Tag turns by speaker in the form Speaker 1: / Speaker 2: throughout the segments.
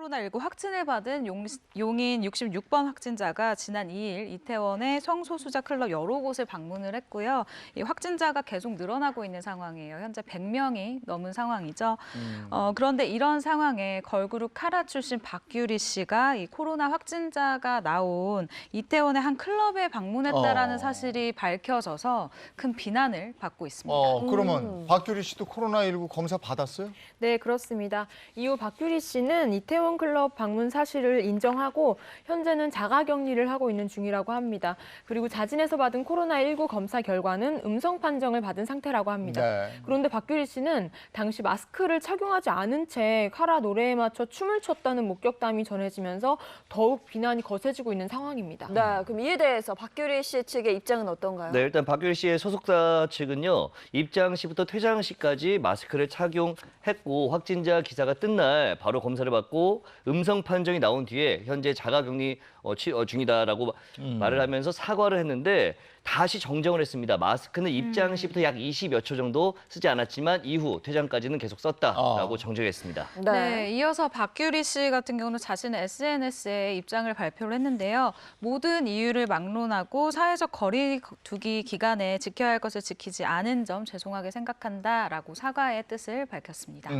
Speaker 1: 코로나19 확진을 받은 용인 66번 확진자가 지난 2일 이태원의 성소수자 클럽 여러 곳을 방문을 했고요. 이 확진자가 계속 늘어나고 있는 상황이에요. 현재 100명이 넘은 상황이죠. 그런데 이런 상황에 걸그룹 카라 출신 박규리 씨가 이 코로나 확진자가 나온 이태원의 한 클럽에 방문했다라는 사실이 밝혀져서 큰 비난을 받고 있습니다.
Speaker 2: 그러면 박규리 씨도 코로나19 검사 받았어요?
Speaker 3: 네, 그렇습니다. 이후 박규리 씨는 이태원 클럽 방문 사실을 인정하고 현재는 자가격리를 하고 있는 중이라고 합니다. 그리고 자진해서 받은 코로나19 검사 결과는 음성 판정을 받은 상태라고 합니다.
Speaker 2: 네.
Speaker 3: 그런데 박규리 씨는 당시 마스크를 착용하지 않은 채 카라 노래에 맞춰 춤을 췄다는 목격담이 전해지면서 더욱 비난이 거세지고 있는 상황입니다.
Speaker 4: 네, 그럼 이에 대해서 박규리 씨 측의 입장은 어떤가요?
Speaker 5: 네, 일단 박규리 씨의 소속사 측은요. 입장 시부터 퇴장 시까지 마스크를 착용했고 확진자 기사가 뜬 날 바로 검사를 받고 음성 판정이 나온 뒤에 현재 자가격리 중이다라고 말을 하면서 사과를 했는데 다시 정정을 했습니다. 마스크는 입장 시부터 약 20여 초 정도 쓰지 않았지만 이후 퇴장까지는 계속 썼다라고 정정했습니다.
Speaker 1: 네, 이어서 박규리 씨 같은 경우는 자신의 SNS에 입장을 발표를 했는데요. 모든 이유를 막론하고 사회적 거리 두기 기간에 지켜야 할 것을 지키지 않은 점 죄송하게 생각한다라고 사과의 뜻을 밝혔습니다.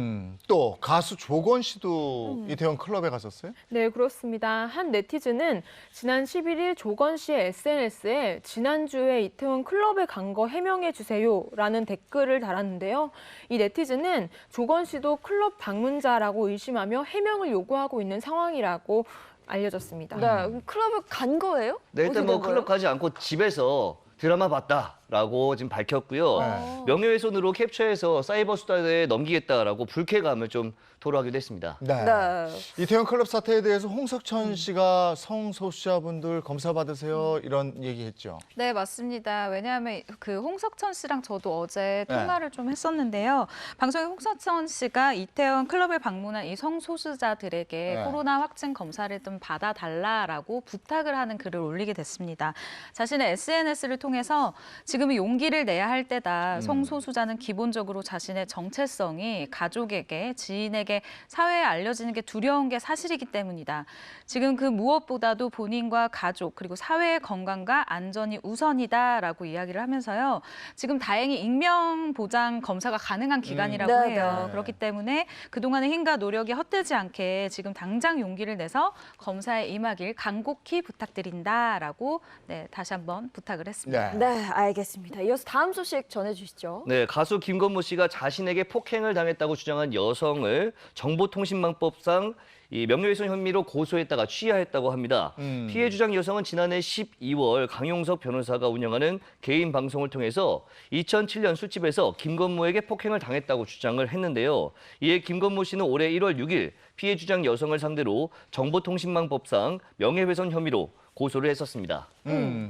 Speaker 2: 또 가수 조건 씨도 이태원 클럽에 갔었어요?
Speaker 3: 네, 그렇습니다. 한 네티즌은 지난 11일 조건 씨의 SNS에 지난주에 이태원 클럽에 간 거 해명해 주세요라는 댓글을 달았는데요. 이 네티즌은 조건 씨도 클럽 방문자라고 의심하며 해명을 요구하고 있는 상황이라고 알려졌습니다.
Speaker 4: 네, 그럼 클럽을 간 거예요?
Speaker 5: 네, 일단
Speaker 4: 어떻게
Speaker 5: 뭐
Speaker 4: 된
Speaker 5: 클럽
Speaker 4: 거예요?
Speaker 5: 가지 않고 집에서 드라마 봤다라고 지금 밝혔고요.
Speaker 2: 네.
Speaker 5: 명예훼손으로 캡처해서 사이버 수사대에 넘기겠다라고 불쾌감을 좀 토로하기도 했습니다.
Speaker 2: 네.
Speaker 4: 네.
Speaker 2: 이태원 클럽 사태에 대해서 홍석천 씨가 성소수자분들 검사 받으세요 이런 얘기했죠.
Speaker 1: 네, 맞습니다. 왜냐하면 그 홍석천 씨랑 저도 어제
Speaker 2: 네.
Speaker 1: 통화를 좀 했었는데요. 방송에 홍석천 씨가 이태원 클럽을 방문한 이 성소수자들에게
Speaker 2: 네.
Speaker 1: 코로나 확진 검사를 좀 받아달라라고 부탁을 하는 글을 올리게 됐습니다. 자신의 SNS를 통해서 지금은 용기를 내야 할 때다. 성소수자는 기본적으로 자신의 정체성이 가족에게, 지인에게, 사회에 알려지는 게 두려운 게 사실이기 때문이다. 지금 그 무엇보다도 본인과 가족 그리고 사회의 건강과 안전이 우선이다라고 이야기를 하면서요. 지금 다행히 익명 보장 검사가 가능한 기간이라고
Speaker 4: 네,
Speaker 1: 해요.
Speaker 2: 네.
Speaker 1: 그렇기 때문에 그동안의 힘과 노력이 헛되지 않게 지금 당장 용기를 내서 검사에 임하길 간곡히 부탁드린다라고 다시 한번 부탁을 했습니다.
Speaker 4: 네, 알겠습니다. 이어서 다음 소식 전해주시죠.
Speaker 5: 네, 가수 김건모 씨가 자신에게 폭행을 당했다고 주장한 여성을 정보통신망법상 이 명예훼손 혐의로 고소했다가 취하했다고 합니다. 피해 주장 여성은 지난해 12월 강용석 변호사가 운영하는 개인 방송을 통해서 2007년 술집에서 김건모에게 폭행을 당했다고 주장을 했는데요. 이에 김건모 씨는 올해 1월 6일 피해 주장 여성을 상대로 정보통신망법상 명예훼손 혐의로 고소를 했었습니다.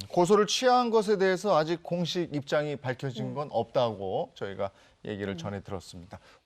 Speaker 2: 고소를 취한 것에 대해서 아직 공식 입장이 밝혀진 건 없다고 저희가 얘기를 전해 들었습니다.